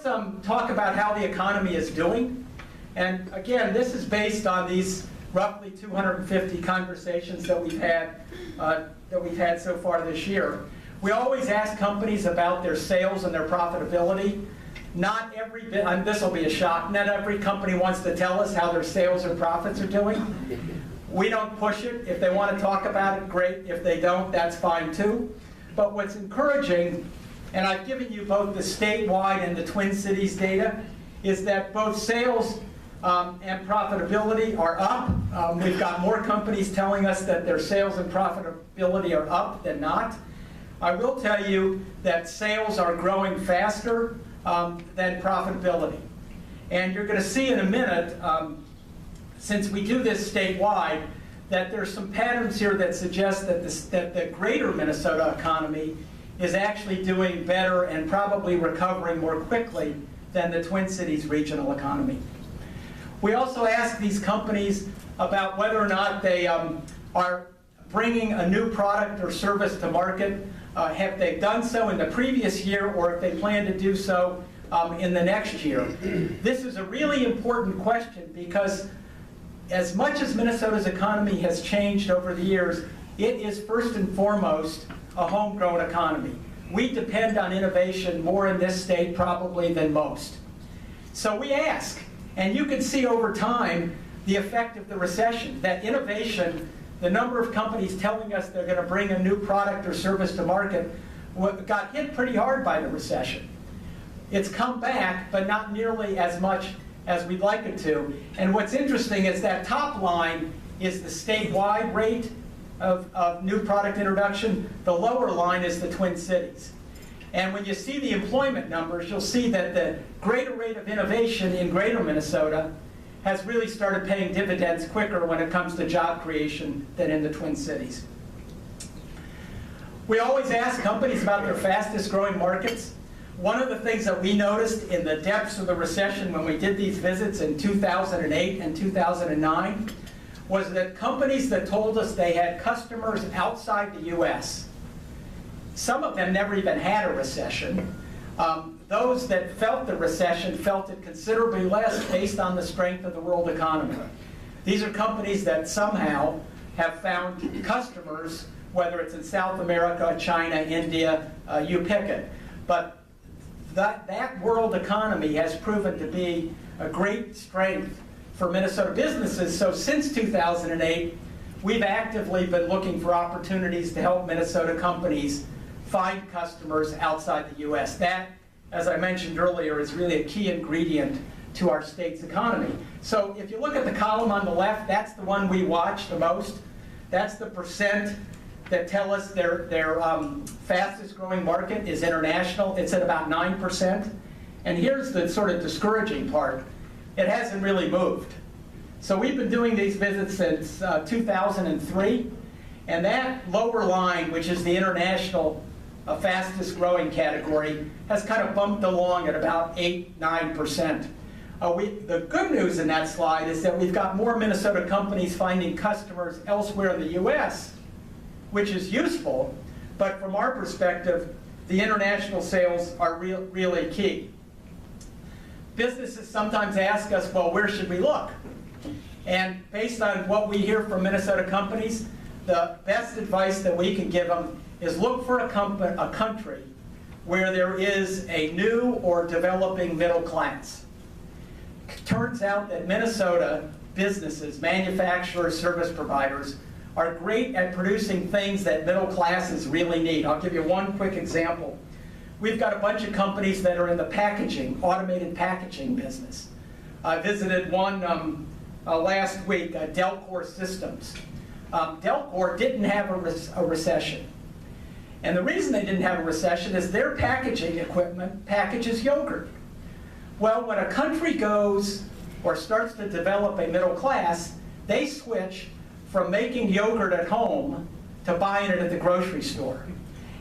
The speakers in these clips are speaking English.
Talk about how the economy is doing. And again, this is based on these roughly 250 conversations that we've had so far this year. We always ask companies about their sales and their profitability. Not every bit, and this will be a shock, not every company wants to tell us how their sales or profits are doing. We don't push it. If they want to talk about it, great. If they don't, that's fine too. But what's encouraging, and I've given you both the statewide and the Twin Cities data, is that both sales and profitability are up. We've got more companies telling us that their sales and profitability are up than not. I will tell you that sales are growing faster than profitability. And you're going to see in a minute, since we do this statewide, that there's some patterns here that suggest that the greater Minnesota economy is actually doing better and probably recovering more quickly than the Twin Cities regional economy. We also ask these companies about whether or not they are bringing a new product or service to market. Have they done so in the previous year, or if they plan to do so in the next year? This is a really important question because as much as Minnesota's economy has changed over the years, it is first and foremost a homegrown economy. We depend on innovation more in this state probably than most. So we ask, and you can see over time the effect of the recession, that innovation, the number of companies telling us they're going to bring a new product or service to market, got hit pretty hard by the recession. It's come back, but not nearly as much as we'd like it to. And what's interesting is that top line is the statewide rate of new product introduction. The lower line is the Twin Cities. And when you see the employment numbers, you'll see that the greater rate of innovation in greater Minnesota has really started paying dividends quicker when it comes to job creation than in the Twin Cities. We always ask companies about their fastest growing markets. One of the things that we noticed in the depths of the recession when we did these visits in 2008 and 2009 was that companies that told us they had customers outside the US, some of them never even had a recession. Those that felt the recession felt it considerably less based on the strength of the world economy. These are companies that somehow have found customers, whether it's in South America, China, India, you pick it. But that world economy has proven to be a great strength for Minnesota businesses. So since 2008, we've actively been looking for opportunities to help Minnesota companies find customers outside the US. That, as I mentioned earlier, is really a key ingredient to our state's economy. So if you look at the column on the left, that's the one we watch the most. That's the percent that tell us their fastest growing market is international. It's at about 9%. And here's the sort of discouraging part. It hasn't really moved. So we've been doing these visits since 2003. And that lower line, which is the international fastest growing category, has kind of bumped along at about 8–9%. The good news in that slide is that we've got more Minnesota companies finding customers elsewhere in the US, which is useful, but from our perspective, the international sales are really key. Businesses sometimes ask us, well, where should we look? And based on what we hear from Minnesota companies, the best advice that we can give them is look for a country where there is a new or developing middle class. It turns out that Minnesota businesses, manufacturers, service providers, are great at producing things that middle classes really need. I'll give you one quick example. We've got a bunch of companies that are in the packaging, automated packaging business. I visited one last week, Delcor Systems. Delcor didn't have a recession. And the reason they didn't have a recession is their packaging equipment packages yogurt. Well, when a country goes or starts to develop a middle class, they switch from making yogurt at home to buying it at the grocery store.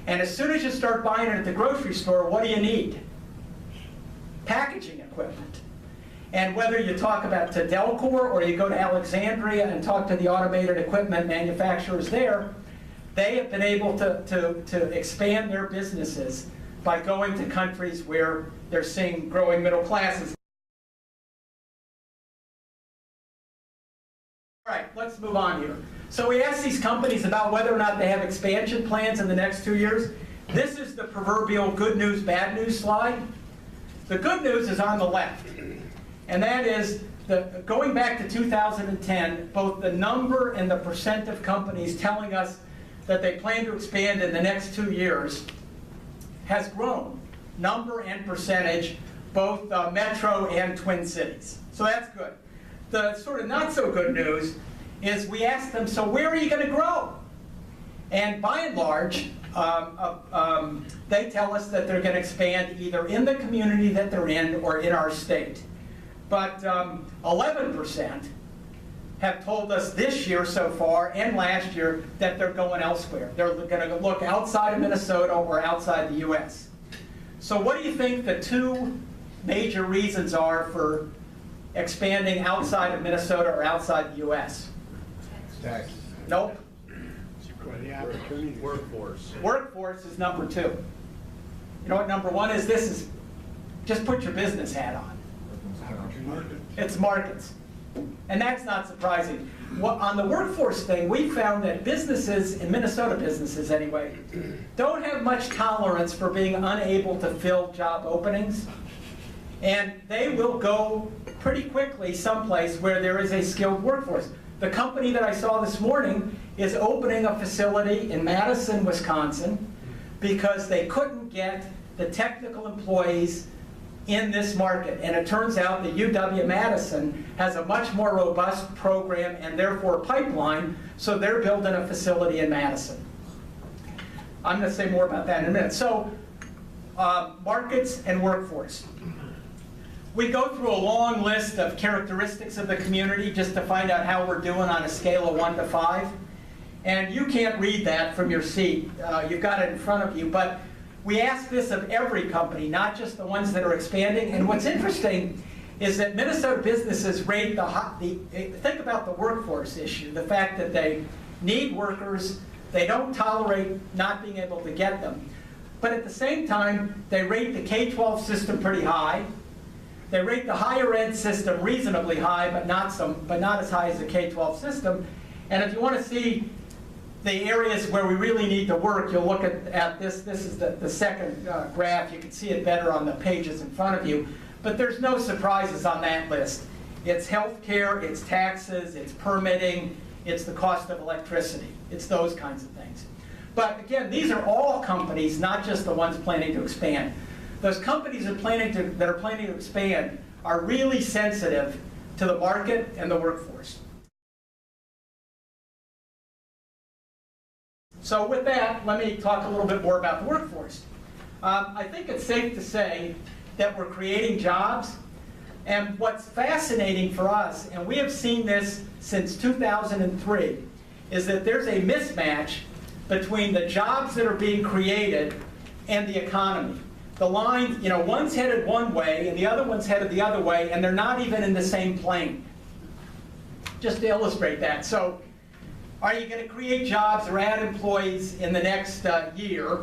And as soon as you start buying it at the grocery store, what do you need? Packaging equipment. And whether you talk about to Delcor or you go to Alexandria and talk to the automated equipment manufacturers there, they have been able to expand their businesses by going to countries where they're seeing growing middle classes. All right, let's move on here. So we asked these companies about whether or not they have expansion plans in the next 2 years. This is the proverbial good news, bad news slide. The good news is on the left, and that is going back to 2010, both the number and the percent of companies telling us that they plan to expand in the next 2 years has grown, number and percentage, both metro and Twin Cities. So that's good. The sort of not so good news is we asked them, so where are you going to grow? And by and large, they tell us that they're going to expand either in the community that they're in or in our state. But 11% have told us this year so far and last year that they're going elsewhere. They're going to look outside of Minnesota or outside the U.S. So what do you think the two major reasons are for expanding outside of Minnesota or outside the U.S.? Tax. Nope. Workforce. Workforce is number 2. You know what number 1 is? This is, just put your business hat on. It's markets. And that's not surprising. On the workforce thing, we found that businesses, in Minnesota businesses anyway, don't have much tolerance for being unable to fill job openings. And they will go pretty quickly someplace where there is a skilled workforce. The company that I saw this morning is opening a facility in Madison, Wisconsin, because they couldn't get the technical employees in this market. And it turns out that UW-Madison has a much more robust program and therefore pipeline, so they're building a facility in Madison. I'm going to say more about that in a minute. So, markets and workforce. We go through a long list of characteristics of the community just to find out how we're doing on a scale of 1 to 5. And you can't read that from your seat. You've got it in front of you. But we ask this of every company, not just the ones that are expanding. And what's interesting is that Minnesota businesses rate think about the workforce issue, the fact that they need workers, they don't tolerate not being able to get them. But at the same time, they rate the K-12 system pretty high. They rate the higher ed system reasonably high, but not as high as the K-12 system. And if you want to see the areas where we really need to work, you'll look at this. This is the second graph. You can see it better on the pages in front of you. But there's no surprises on that list. It's healthcare, it's taxes, it's permitting, it's the cost of electricity. It's those kinds of things. But again, these are all companies, not just the ones planning to expand. Those companies that are planning to expand are really sensitive to the market and the workforce. So with that, let me talk a little bit more about the workforce. I think it's safe to say that we're creating jobs. And what's fascinating for us, and we have seen this since 2003, is that there's a mismatch between the jobs that are being created and the economy. The line, one's headed one way and the other one's headed the other way, and they're not even in the same plane. Just to illustrate that. So, are you going to create jobs or add employees in the next year?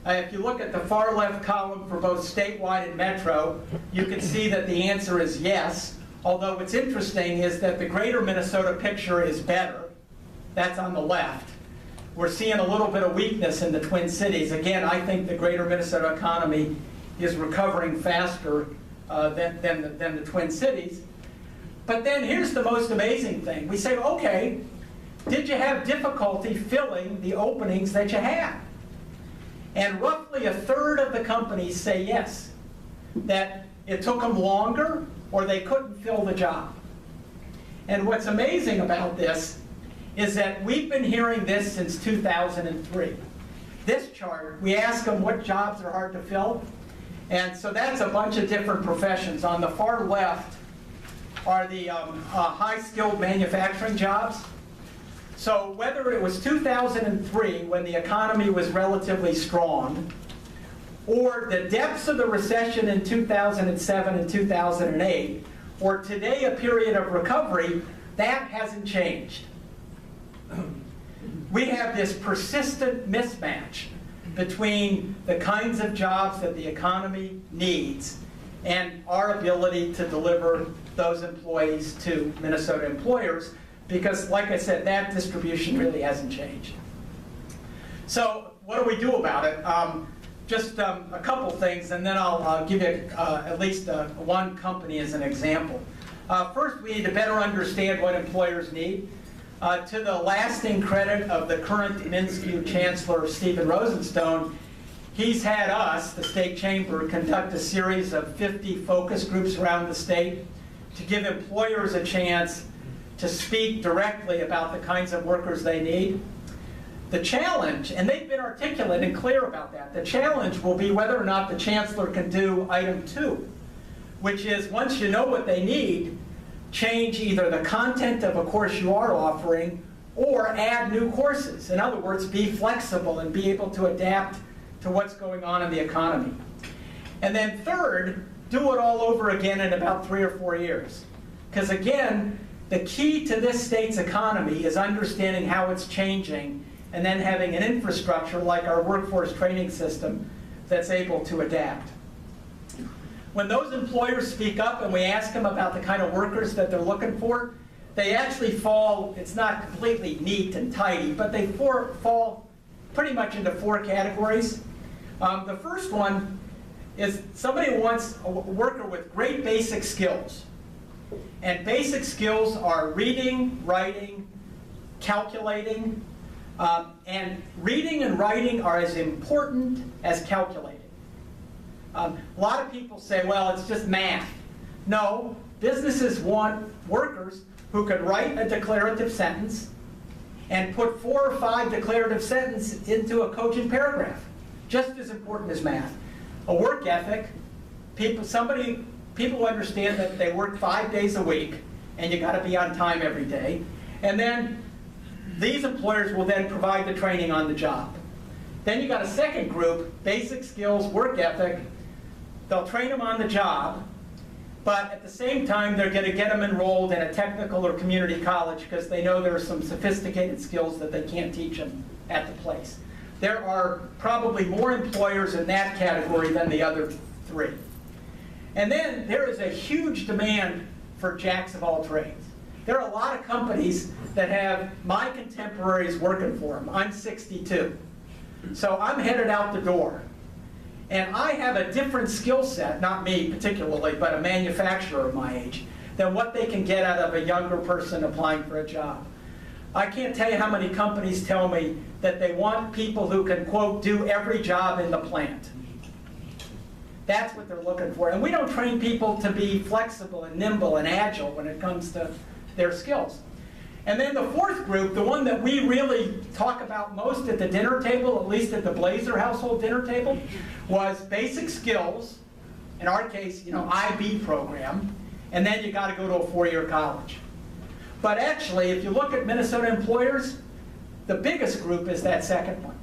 If you look at the far left column for both statewide and metro, you can see that the answer is yes. Although what's interesting is that the greater Minnesota picture is better. That's on the left. We're seeing a little bit of weakness in the Twin Cities. Again, I think the greater Minnesota economy is recovering faster than the Twin Cities. But then here's the most amazing thing. We say, okay, did you have difficulty filling the openings that you had? And roughly a third of the companies say yes, that it took them longer or they couldn't fill the job. And what's amazing about this is that we've been hearing this since 2003. This chart, we ask them what jobs are hard to fill. And so that's a bunch of different professions. On the far left are the high-skilled manufacturing jobs. So whether it was 2003, when the economy was relatively strong, or the depths of the recession in 2007 and 2008, or today a period of recovery, that hasn't changed. We have this persistent mismatch between the kinds of jobs that the economy needs and our ability to deliver those employees to Minnesota employers, because like I said, that distribution really hasn't changed. So what do we do about it? Just a couple things, and then I'll give you at least one company as an example. First, we need to better understand what employers need. To the lasting credit of the current MnSCU Chancellor, Stephen Rosenstone, he's had us, the State Chamber, conduct a series of 50 focus groups around the state to give employers a chance to speak directly about the kinds of workers they need. The challenge, and they've been articulate and clear about that, the challenge will be whether or not the Chancellor can do item 2, which is once you know what they need, change either the content of a course you are offering or add new courses. In other words, be flexible and be able to adapt to what's going on in the economy. And then third, do it all over again in about 3 or 4 years. Because again, the key to this state's economy is understanding how it's changing and then having an infrastructure like our workforce training system that's able to adapt. When those employers speak up and we ask them about the kind of workers that they're looking for, they actually fall, it's not completely neat and tidy, but they fall pretty much into 4 categories. The first one is somebody wants a worker with great basic skills. And basic skills are reading, writing, calculating, and reading and writing are as important as calculating. A lot of people say, well, it's just math. No, businesses want workers who can write a declarative sentence and put 4 or 5 declarative sentences into a cogent paragraph. Just as important as math. A work ethic, people understand that they work 5 days a week and you got to be on time every day. And then these employers will then provide the training on the job. Then you got a second group, basic skills, work ethic. They'll train them on the job, but at the same time they're going to get them enrolled in a technical or community college because they know there are some sophisticated skills that they can't teach them at the place. There are probably more employers in that category than the other 3. And then there is a huge demand for jacks of all trades. There are a lot of companies that have my contemporaries working for them. I'm 62. So I'm headed out the door. And I have a different skill set, not me particularly, but a manufacturer of my age, than what they can get out of a younger person applying for a job. I can't tell you how many companies tell me that they want people who can, quote, do every job in the plant. That's what they're looking for. And we don't train people to be flexible and nimble and agile when it comes to their skills. And then the fourth group, the one that we really talk about most at the dinner table, at least at the Blazar household dinner table, was basic skills, in our case, IB program, and then you got to go to a 4-year college. But actually, if you look at Minnesota employers, the biggest group is that second one.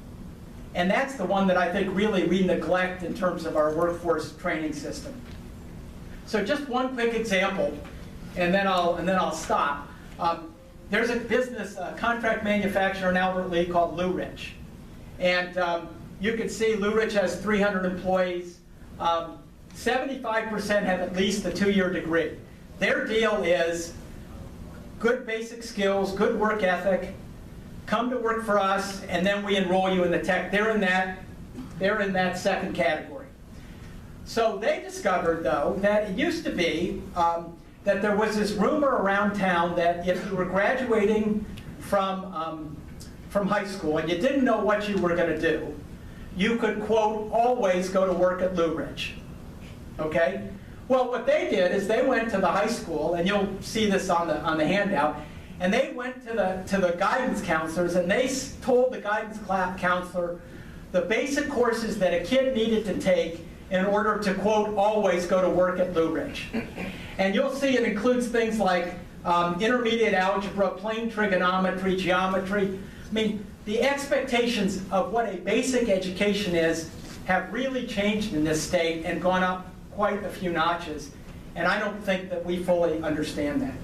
And that's the one that I think really we neglect in terms of our workforce training system. So just one quick example, and then I'll stop. There's a business, contract manufacturer in Albert Lea called Lou Rich. And you can see Lou Rich has 300 employees. 75% have at least a 2-year degree. Their deal is good basic skills, good work ethic, come to work for us, and then we enroll you in the tech. They're in that second category. So they discovered, though, that it used to be that there was this rumor around town that if you were graduating from high school and you didn't know what you were going to do, you could, quote, always go to work at Lou Rich. Okay? Well, what they did is they went to the high school, and you'll see this on the handout, and they went to the guidance counselors, and they told the guidance counselor the basic courses that a kid needed to take in order to, quote, always go to work at Lou Rich. And you'll see it includes things like intermediate algebra, plane trigonometry, geometry. I mean, the expectations of what a basic education is have really changed in this state and gone up quite a few notches. And I don't think that we fully understand that.